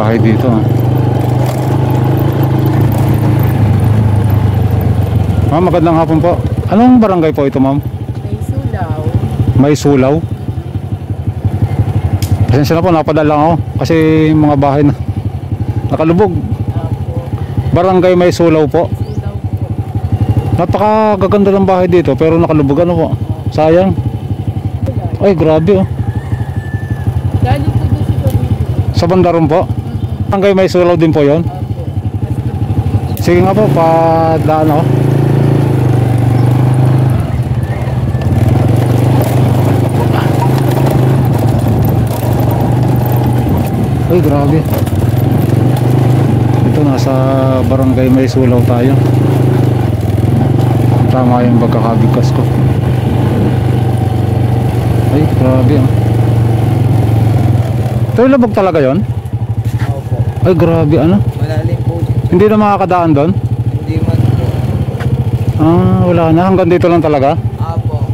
bahay dito. Ma'am, magandang hapon po. Anong barangay po ito, ma'am? May Sulaw. May Sulaw. Pasensya na po, napadala ako kasi mga bahay na nakalubog. Apo. Barangay May Sulaw po. Sulaw po. Napakagaganda ng bahay dito pero nakalubog, ano po? Sayang. Ay, grabe oh. Galing po doon si Pablo. Sa Bandaron po. Barangay May Sulaw din po yon. Apo. Sige nga po, padaan ako. Ay, grabe. Ito, nasa Barangay May Sulaw tayo. Tama yung pagkakabigkas ko. Ay, grabe ah. Ito yung labog talaga yon? Opo. Ay, grabe, ano? Malalim po. Hindi na makakadaan doon? Hindi man po. Ah, wala na. Hanggang dito lang talaga? Opo.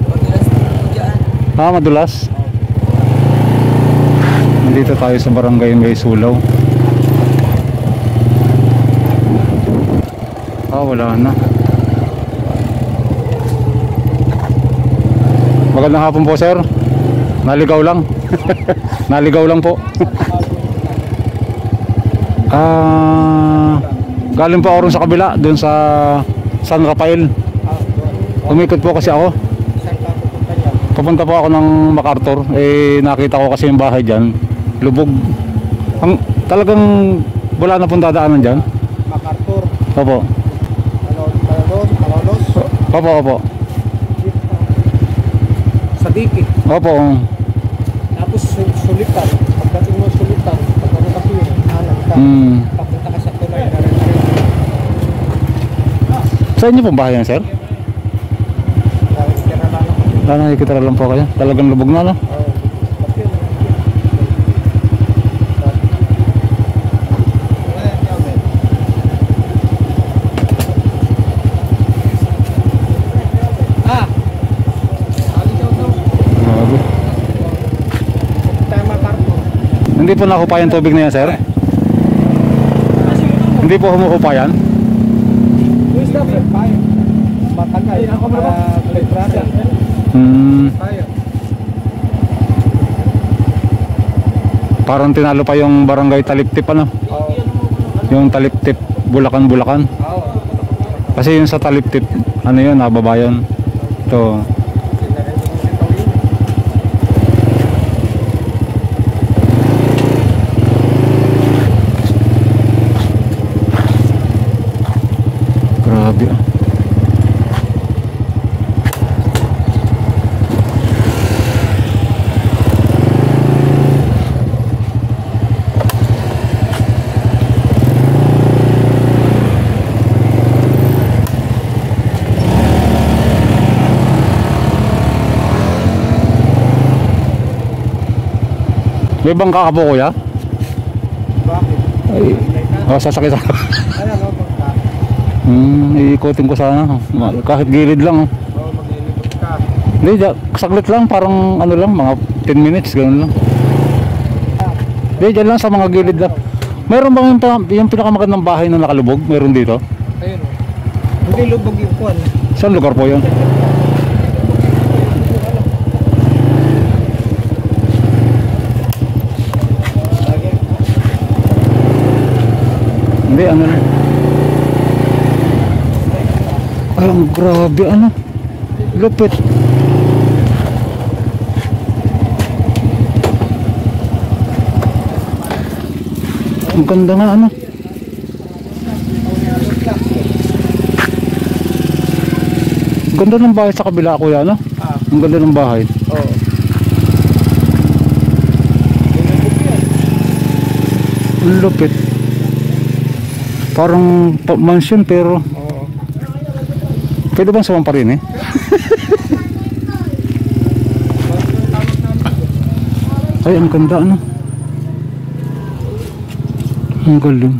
Madulas po dyan. Ah, madulas? Nandito tayo sa Barangay May Sulaw. Ah, wala na. Magandang hapon po, sir. Naligaw lang. Naligaw lang po. Galing po ako rin sa kabila, dun sa San Rafael. Umikot po kasi ako. Saan ka pupunta dyan? Papunta po ako ng MacArthur. Eh, nakita ko kasi yung bahay dyan. Lubog. Talagang wala na pong dadaanan dyan. MacArthur. Opo. Malolos. Opo, opo. Sa Dikit. Opo. Tapos Sulitan. Pagdating mo Sulitan, pagdating ka yun, hanap ka. Papunta ka sa tulay na rin. Sa inyo pong bahay yan, sir? Dahil tira lang ako. Nakikita lang po kayo. Talagang lubog na, no? Grabe. Tayo MacArthur. Hindi po nakupa yung tubig na yan, sir? Hindi po humukupa yan? Who's the fire? Matagal. Library. Tayo. Parang tinalo pa yung barangay Taliptip, ano? Oo. Yung Taliptip, Bulacan. Oo. Kasi yung sa Taliptip, ano yun, nababayan. Ito. Grabe ah. May bangka ka po, kuya? Bakit? Ay, sasakit ako. Ayan o, bangka. Iikutin ko sana. Kahit gilid lang. Oo, maglilipot ka. Hindi, saglit lang. Parang ano lang, mga 10 minutes, gano'n lang. Hindi, dyan lang sa mga gilid lang. Meron bang yung pinakamagandang bahay na nakalubog? Meron dito? Ayun o. Hindi lubog yung kuwan. Saan lugar po yun? Hindi, ano lang. Ay, ang grabe, ano. Lupit. Ang ganda nga, ano. Ganda ng bahay sa kabila, kuya, ano? Ang ganda ng bahay. Oo. Ang lupit. Parang mansion pero Oo. pwede bang sumampa rin eh? Ay, ang ganda, ano? Ang galing.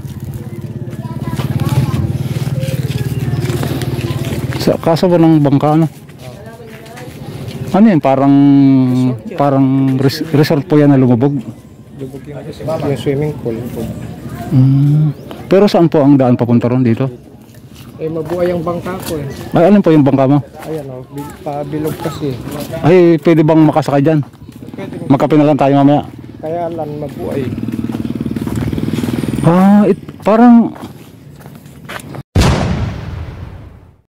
Kaso ba ng bangka, ano? Ano yan? Parang resort po yan na lumubog. Lubog yung swimming pool. Pero saan po ang daan papunta ron dito? Eh, mabuhay ang bangka ko eh. Ay, alin po yung bangka mo? Ayan o, pabilog kasi. Ay, pwede bang makasakay dyan? Pwede, Magkape na lang tayo mamaya. kaya lang mabuhay. Ah, parang